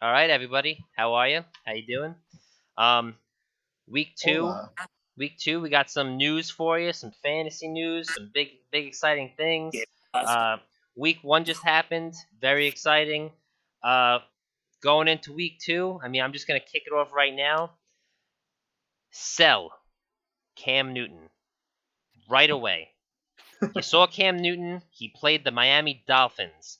All right, everybody. How are you? How you doing? Um, week two. Hola. Week two. We got some news for you. Some fantasy news. Some big, exciting things. Uh, week one just happened. Very exciting. Uh, going into week two. I'm just gonna kick it off right now. Sell Cam Newton right away. You saw Cam Newton. He played the Miami Dolphins.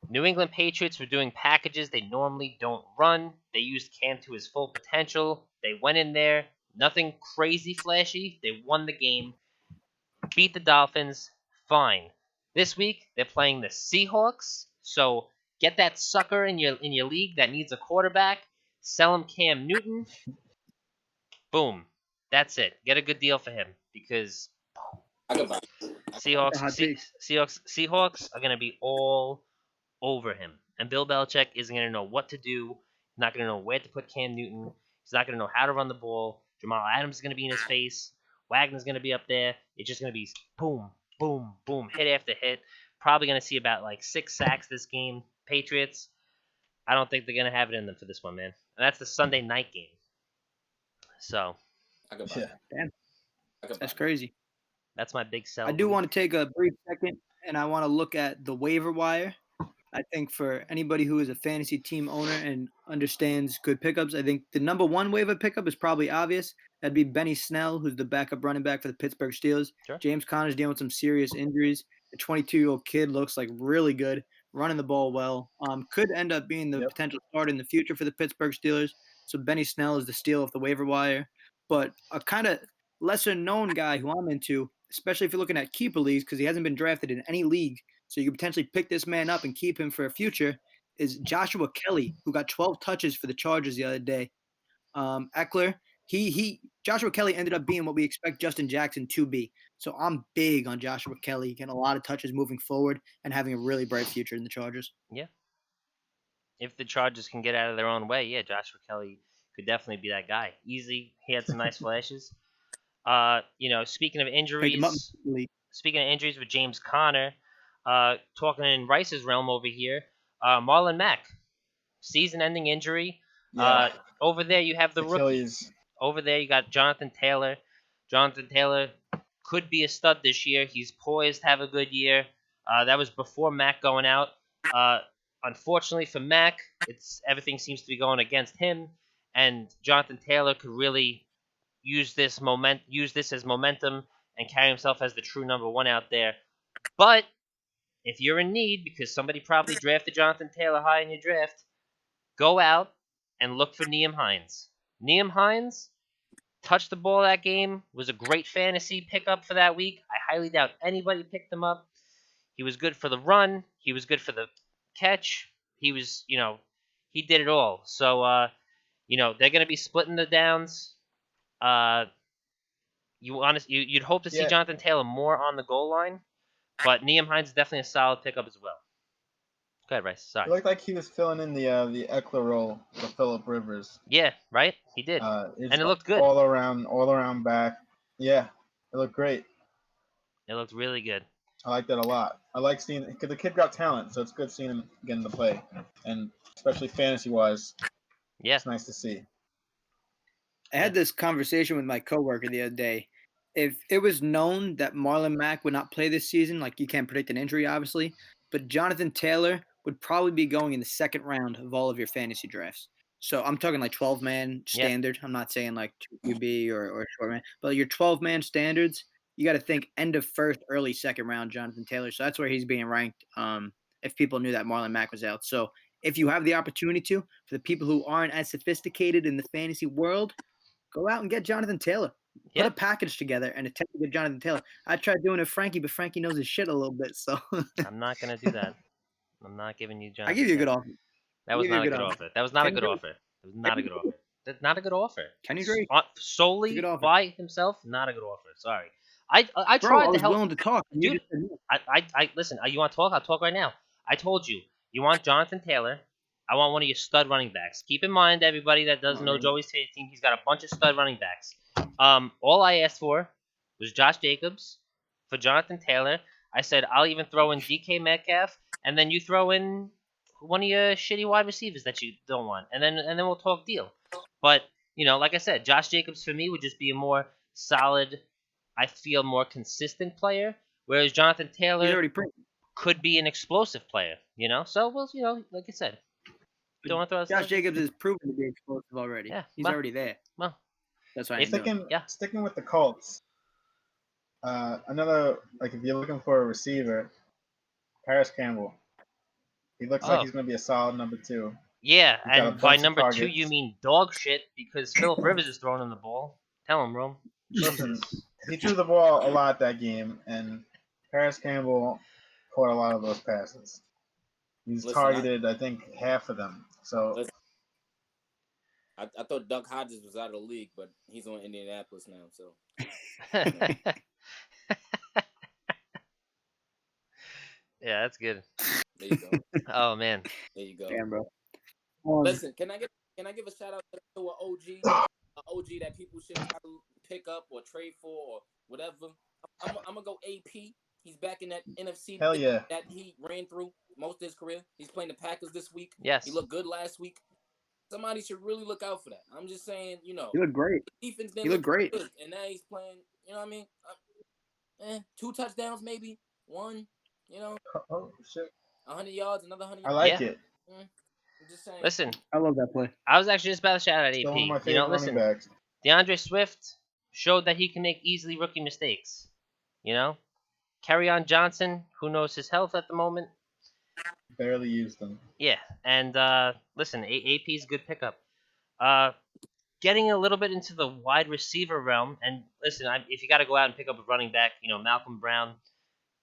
New England Patriots were doing packages they normally don't run. They used Cam to his full potential. They went in there, nothing crazy flashy. They won the game, beat the Dolphins, fine. This week they're playing the Seahawks, so get that sucker in your league that needs a quarterback. Sell him Cam Newton. Boom. That's it. Get a good deal for him because The hot takes. Seahawks are gonna be all over him. And Bill Belichick isn't going to know what to do. He's not going to know where to put Cam Newton. He's not going to know how to run the ball. Jamal Adams is going to be in his face. Wagner's going to be up there. It's just going to be boom, boom, boom, hit after hit. Probably going to see about like 6 sacks this game. Patriots, I don't think they're going to have it in them for this one, man. And that's the Sunday night game. So Yeah. Damn, that's crazy. that's my big sell. I do want to take a brief second, and I want to look at the waiver wire. I think for anybody who is a fantasy team owner and understands good pickups, I think the number one waiver pickup is probably obvious. That'd be Benny Snell, who's the backup running back for the Pittsburgh Steelers. Sure. James Conner's dealing with some serious injuries. The 22-year-old kid looks like really good, running the ball well. Could end up being the Yep. potential starter in the future for the Pittsburgh Steelers. So Benny Snell is the steal of the waiver wire. But a kind of lesser known guy who I'm into, especially if you're looking at keeper leagues, because he hasn't been drafted in any league, so you could potentially pick this man up and keep him for a future, is Joshua Kelly, who got 12 touches for the Chargers the other day. Eckler, Joshua Kelly ended up being what we expect Justin Jackson to be. So I'm big on Joshua Kelly getting a lot of touches moving forward and having a really bright future in the Chargers. Yeah. If the Chargers can get out of their own way, yeah, Joshua Kelly could definitely be that guy. Easy. He had some nice flashes. Speaking of Picked him up. injuries, with James Conner, talking in Rice's realm over here, Marlon Mack, season-ending injury. Yeah. Over there you have the rookie. Achilles. Over there you got Jonathan Taylor. Jonathan Taylor could be a stud this year. He's poised to have a good year. That was before Mack going out. Unfortunately for Mack, everything seems to be going against him, and Jonathan Taylor could really use this as momentum and carry himself as the true number one out there. But if you're in need because somebody probably drafted Jonathan Taylor high in your draft, go out and look for Nyheim Hines. Nyheim Hines touched the ball that game, was a great fantasy pickup for that week. I highly doubt anybody picked him up. He was good for the run. He was good for the catch. He was, he did it all. So, they're going to be splitting the downs. You'd hope to see Yeah. Jonathan Taylor more on the goal line, but Nyheim Hines is definitely a solid pickup as well. Go ahead, Rice. It Sorry. looked like he was filling in the Eckler role for Phillip Rivers. Yeah, right. He did, It's and it looked good. all around back. Yeah, it looked great. It looked really good. I like that a lot. I like seeing because the kid got talent, so it's good seeing him getting to play, and especially fantasy wise. Yeah, It's nice to see. I had this conversation with my coworker the other day. If it was known that Marlon Mack would not play this season, like you can't predict an injury, obviously, but Jonathan Taylor would probably be going in the second round of all of your fantasy drafts. So I'm talking like 12-man standard. I'm not saying like QB or short man, but your 12-man standards, you got to think end of first, early second round, Jonathan Taylor. So that's where he's being ranked. If people knew that Marlon Mack was out, so if you have the opportunity to, for the people who aren't as sophisticated in the fantasy world, go out and get Jonathan Taylor. Put a package together and attempt to get Jonathan Taylor. I tried doing it with Frankie, but Frankie knows his shit a little bit, so I'm not gonna do that. I'm not giving you Jonathan. I give you a good offer. That was not a good offer. That was not a good offer. That was not a good offer. That's not a good offer. Can you agree? Solely offer. by himself, not a good offer. Sorry. I Bro, tried I to was help. willing to talk. Dude, I listen. You want to talk? I'll talk right now. I told you. You want Jonathan Taylor. I want one of your stud running backs. Keep in mind, everybody that doesn't know Joey's team, he's got a bunch of stud running backs. All I asked for was Josh Jacobs for Jonathan Taylor. I said I'll even throw in DK Metcalf, and then you throw in one of your shitty wide receivers that you don't want, and then we'll talk deal. But like I said, Josh Jacobs for me would just be a more solid, I feel more consistent player, whereas Jonathan He's Taylor already pretty. could be an explosive player. So we'll like I said, don't want to throw Josh Jacobs is proven to be explosive already. Yeah, He's well, already there. well, That's why I if- know. Sticking with the Colts. Another if you're looking for a receiver, Paris Campbell. He looks like he's going to be a solid number 2. Yeah, He's got a and by bunch of number 2 targets. you mean dog shit because Philip Rivers is throwing him the ball. Tell him, Rome. Listen, Jesus. he threw the ball a lot that game, and Paris Campbell caught a lot of those passes. He's targeted, I think, half of them. So I thought Duck Hodges was out of the league, but he's on Indianapolis now. So yeah, that's good. there you go. Oh man. There you go. Damn, bro. Listen, can I give a shout out to an OG that people should try to pick up or trade for or whatever? I'm gonna go AP. He's back in that NFC hell yeah. that he ran through most of his career. He's playing the Packers this week. Yes. He looked good last week. Somebody should really look out for that. I'm just saying, He looked great. Defense He looked great. good, and now he's playing. You know what I mean? 2 touchdowns, maybe 1. Oh shit! 100 yards, another 100. I like it. I'm just saying. Listen, I love that play. I was actually just about to shout out Still one of my AP. favorite Listen, running backs. DeAndre Swift showed that he can make easily rookie mistakes. Kerryon Johnson, who knows his health at the moment. Barely used them. Yeah, and listen, AP's a good pickup. Getting a little bit into the wide receiver realm, and listen, if you got to go out and pick up a running back, Malcolm Brown,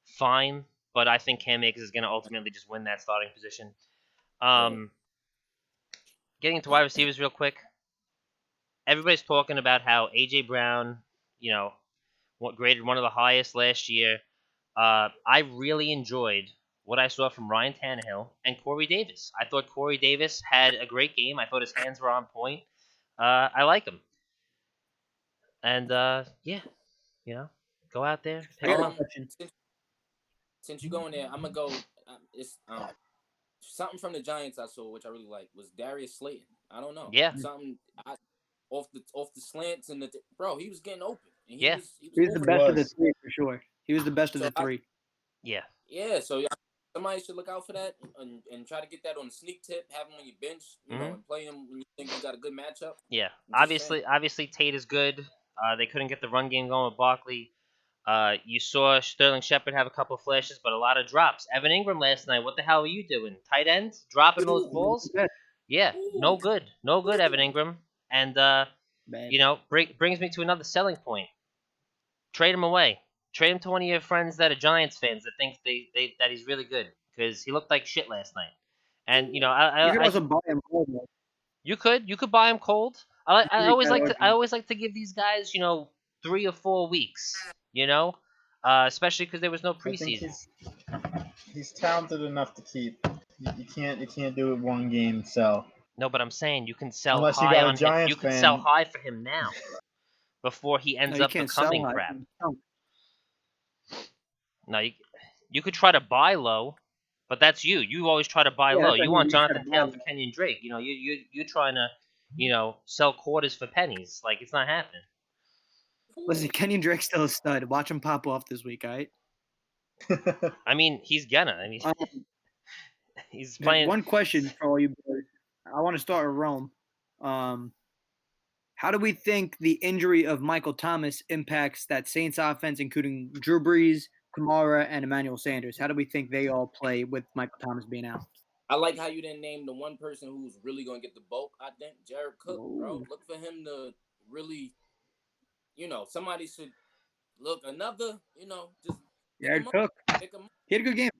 fine, but I think Cam Akers is going to ultimately just win that starting position. Getting into wide receivers real quick. Everybody's talking about how AJ Brown, graded one of the highest last year. I really enjoyed what I saw from Ryan Tannehill and Corey Davis. I thought Corey Davis had a great game. I thought his hands were on point. I like him. And go out there, pick him up. Since you're going there, I'm gonna go. It's something from the Giants I saw, which I really like, was Darius Slayton. I don't know. Yeah. Something off the slants and bro, he was getting open. And Yeah. He was the best of the 3 for sure. He was the best of the 3. Yeah. Yeah. So somebody should look out for that and try to get that on the sneak tip. Have him on your bench, and play him when you think you got a good matchup. Yeah. Obviously, Tate is good. They couldn't get the run game going with Barkley. You saw Sterling Shepard have a couple of flashes, but a lot of drops. Evan Engram last night, what the hell are you doing? Tight end? Dropping those balls? Yeah, no good. No good, Evan Engram. And, brings me to another selling point. Trade him away. Trade him to one of your friends that are Giants fans that think that he's really good, because he looked like shit last night. And, you could also buy him cold. You could buy him cold. I always like to give these guys, 3 or 4 weeks, especially because there was no preseason. He's talented enough to keep. You can't do it 1 game sell. No, but I'm saying you can sell Unless high you got a on him. Giants You can fan. sell high for him now, before he ends up becoming crap. No, you could try to buy low, but that's you. You always try to buy low. You want Jonathan Taylor for Kenyon Drake. You're trying to sell quarters for pennies. Like, it's not happening. Listen, Kenyon Drake's still a stud. Watch him pop off this week, all right? I mean, he's gonna. He's playing. One question for all you boys. I want to start with Rome. How do we think the injury of Michael Thomas impacts that Saints offense, including Drew Brees, Kamara, and Emmanuel Sanders? How do we think they all play with Michael Thomas being out? I like how you didn't name the one person who's really going to get the bulk. I think Jared Cook, bro. Look for him to really, somebody should look another, just Jared Cook. He had a good game.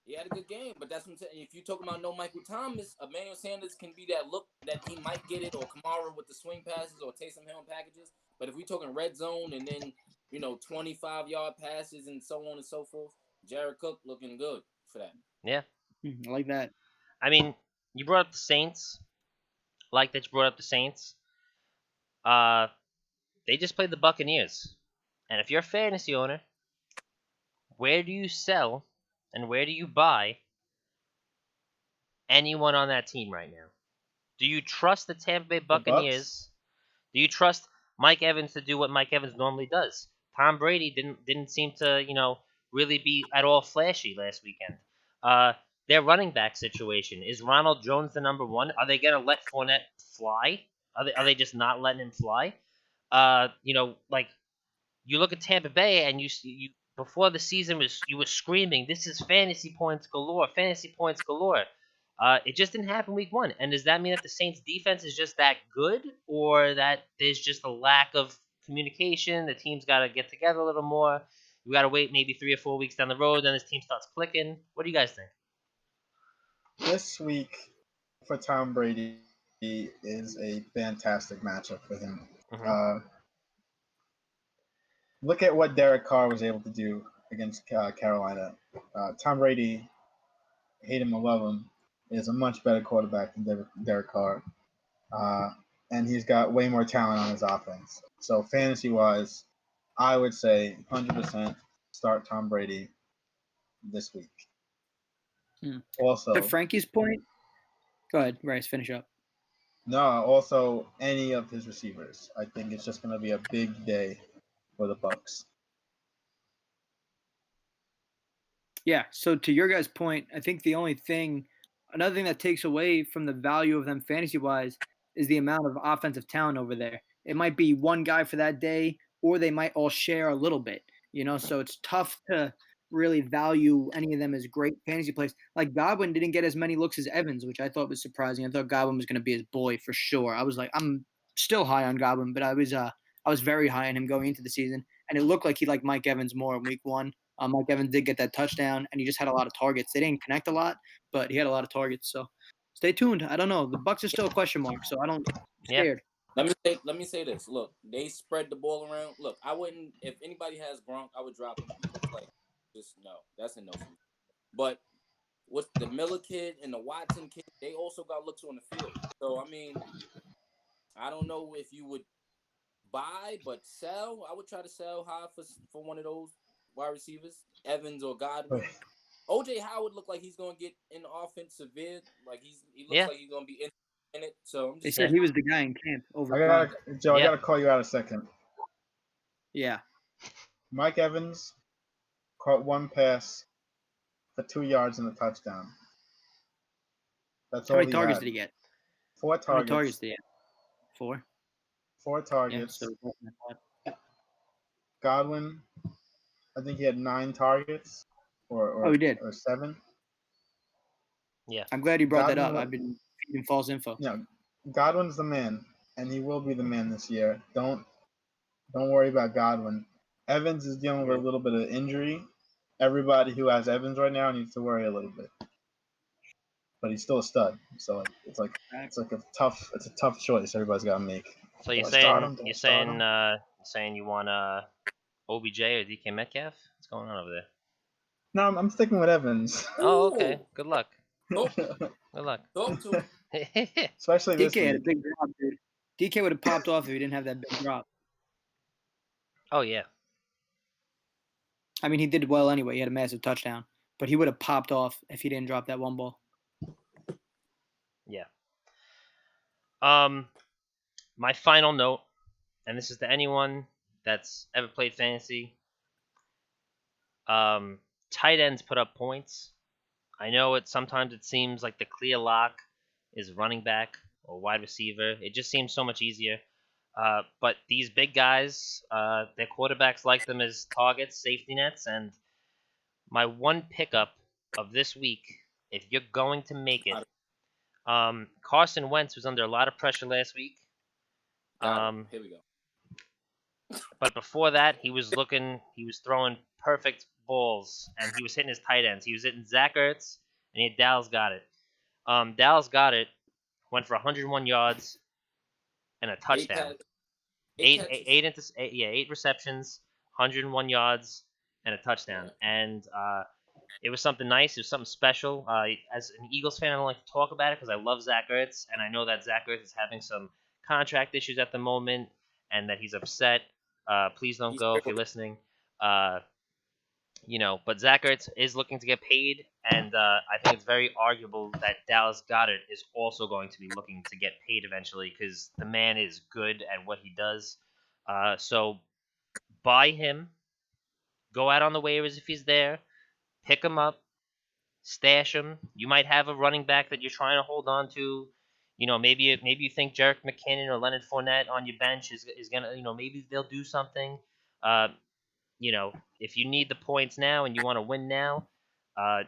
He had a good game, but that's what I'm saying. If you're talking about no Michael Thomas, Emmanuel Sanders can be that look that he might get it, or Kamara with the swing passes, or Taysom Hill packages. But if we're talking red zone and then, 25-yard passes and so on and so forth, Jared Cook looking good for that. Yeah. I like that. I mean, you brought up the Saints. Like that you brought up the Saints. They just played the Buccaneers. And if you're a fantasy owner, where do you sell and where do you buy anyone on that team right now. Do you trust the Tampa Bay The Bucks? Buccaneers? Do you trust Mike Evans to do what Mike Evans normally does? Tom Brady didn't seem to really be at all flashy last weekend. Their running back situation, is Ronald Jones the number one? Are they gonna let Fournette fly? Are they just not letting him fly? Like you look at Tampa Bay and you before the season you were screaming, this is fantasy points galore, fantasy points galore. It just didn't happen week one. And does that mean that the Saints defense is just that good, or that there's just a lack of communication? The team's got to get together a little more. We got to wait maybe 3 or 4 weeks down the road, then this team starts clicking. What do you guys think? This week for Tom Brady is a fantastic matchup for him. Mm-hmm. Look at what Derek Carr was able to do against Carolina. Tom Brady, hate him or love him, is a much better quarterback than Derek Carr. And he's got way more talent on his offense. So fantasy-wise, I would say 100% start Tom Brady this week. Also, to Frankie's point, go ahead, Rice, finish up. No, also any of his receivers. I think it's just going to be a big day for the Bucks. Yeah. So to your guys' point, I think another thing that takes away from the value of them fantasy wise is the amount of offensive talent over there. It might be one guy for that day, or they might all share a little bit. So it's tough to really value any of them as great fantasy players. Like Godwin didn't get as many looks as Evans, which I thought was surprising. I thought Godwin was going to be his boy for sure. I was like, I'm still high on Godwin, but I was very high on him going into the season, and it looked like he liked Mike Evans more in week one. Mike Evans did get that touchdown, and he just had a lot of targets. They didn't connect a lot, but he had a lot of targets. So stay tuned. I don't know. The Bucks are still a question mark, so I'm scared. Let me say this. Look, they spread the ball around. Look, I wouldn't. If anybody has Gronk, I would drop him. He looks like just no. That's a no for me. But with the Miller kid and the Watson kid, they also got looks on the field. So I mean, I don't know if you would buy, but sell. I would try to sell high for one of those wide receivers, Evans or Godwin. OJ Howard looked like he's gonna get in the offense severe. Like he looks like he's gonna be in it. So they said he was the guy in camp over. I gotta call you out a second. Yeah. Mike Evans caught one pass for 2 yards and a touchdown. That's How all many targets did he get? 4 targets. How many targets did he get? 4. 4 targets. Yeah, so Godwin, I think he had 9 targets, or he did. or 7. Yeah. I'm glad you brought that up. Godwin- I've been feeding false info. Yeah, Godwin's the man, and he will be the man this year. Don't worry about Godwin. Evans is dealing with a little bit of injury. Everybody who has Evans right now needs to worry a little bit, but he's still a stud. So it's a tough choice everybody's got to make. So you're saying you want OBJ or DK Metcalf? What's going on over there? No, I'm sticking with Evans. Oh, okay. Good luck. Nope. Good luck. Talk to Especially this DK had a week. big drop, dude. DK would have popped off if he didn't have that big drop. Oh yeah. I mean, he did well anyway. He had a massive touchdown, but he would have popped off if he didn't drop that one ball. Yeah. My final note, and this is to anyone that's ever played fantasy. Tight ends put up points. I know sometimes it seems like the clear lock is running back or wide receiver. It just seems so much easier. But these big guys, their quarterbacks like them as targets, safety nets, and my one pickup of this week, if you're going to make it, Carson Wentz was under a lot of pressure last week. Here we go. But before that, he was throwing perfect balls, and he was hitting his tight ends. He was hitting Zach Ertz, and he had Dallas Goedert. Dallas Goedert went for 101 yards and a touchdown. 8 receptions, 101 yards, and a touchdown. Yeah. And it was something nice. It was something special. As an Eagles fan, I don't like to talk about it because I love Zach Ertz, and I know that Zach Ertz is having some contract issues at the moment, and that he's upset. Please don't go if you're listening. But Zach Ertz is looking to get paid, and I think it's very arguable that Dallas Goedert is also going to be looking to get paid eventually because the man is good at what he does. So buy him, go out on the waivers if he's there, pick him up, stash him. You might have a running back that you're trying to hold on to. Maybe you think Jerick McKinnon or Leonard Fournette on your bench is gonna, maybe they'll do something. Uh, if you need the points now and you want to win now, uh,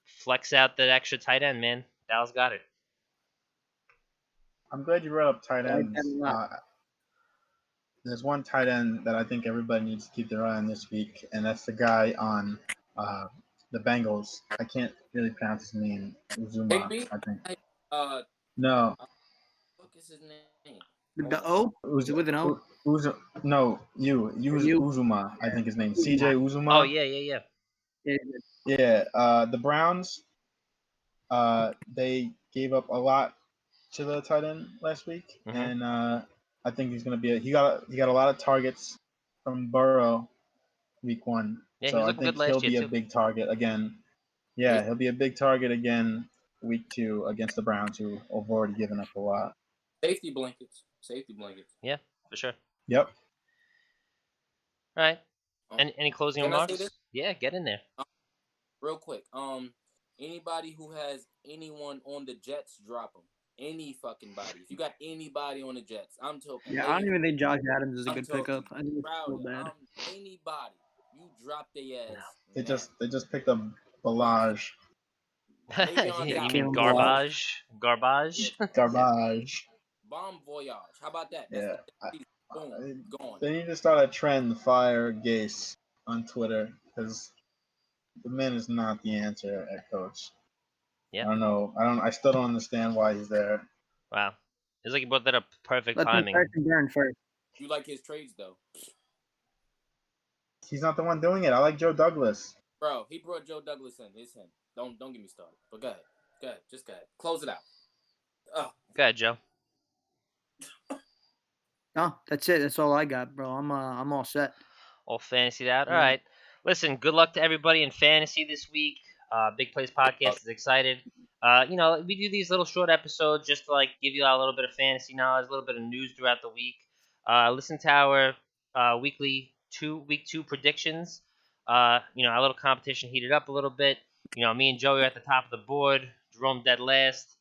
flex out that extra tight end, man. Dallas got it. I'm glad you brought up tight I like that ends. a lot. There's one tight end that I think everybody needs to keep their eye on this week, and that's the guy on the Bengals. I can't really pronounce his name. Uzuma, Higby? I think. Uh, No, what is his name? With Hold the on. O? Uz, Is it with an O? Uz, no, You? Uzuma, I think his name. Uzuma. CJ Oh Uzuma. yeah. Yeah. Yeah, the Browns, they gave up a lot to the tight end last week, Mhm. and I think he's gonna be. He got a lot of targets from Burrow week 1, Yeah, he so was I looking good think he'll last year be a too. big target again. Yeah, he'll be a big target again week 2 against the Browns, who have already given up a lot. Safety blankets. Safety blankets. Yeah, for sure. Yep. All right. Um, Any closing can I say remarks? this Yeah, get in there. real quick? Anybody who has anyone on the Jets, drop them. Any fucking body. If you got anybody on the Jets, I'm talking. Yeah, I don't even think Josh Adams is a I'm good talking pickup. I think it's so Crowder. bad. Anybody. You drop their ass. They Now. just picked up Balaj. Le'Veon You Yeah, mean Kalen Bell. Balaj. garbage? Yeah, Garbage. bomb voyage. How about that? That's Yeah. the season. Boom. Gone. They need to start a trend, fire Gase on Twitter, because the man is not the answer at coach. Yeah. I don't know. I still don't understand why he's there. Wow. It's like you brought that up perfect Let them timing. crash and burn first. You like his trades though, He's not the one doing it. I like Joe Douglas. bro? He brought Joe Douglas in. It's him. Don't get me started. But go ahead. Just go ahead. Close it out. Oh, Go ahead, Joe. No, that's it. That's all I got, bro. I'm all set. All fantasy out. All Yeah. right. Listen, good luck to everybody in fantasy this week. Big Plays Podcast is excited. We do these little short episodes just to give you a little bit of fantasy knowledge, a little bit of news throughout the week. Listen to our week 2 predictions. Our little competition heated up a little bit. Me and Joey are at the top of the board. Jerome dead last.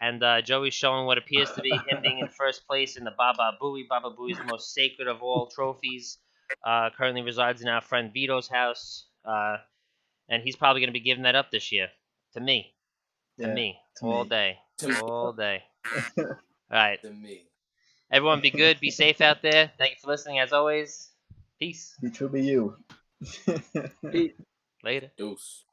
And Joey's showing what appears to be him being in first place in the Baba Booey. Baba Booey is the most sacred of all trophies. Currently resides in our friend Vito's house. And he's probably going to be giving that up this year. To me. All day. All day. All right. to me. Everyone be good. Be safe out there. Thank you for listening as always. Peace. Be true, be you. Peace. Later. Deuce.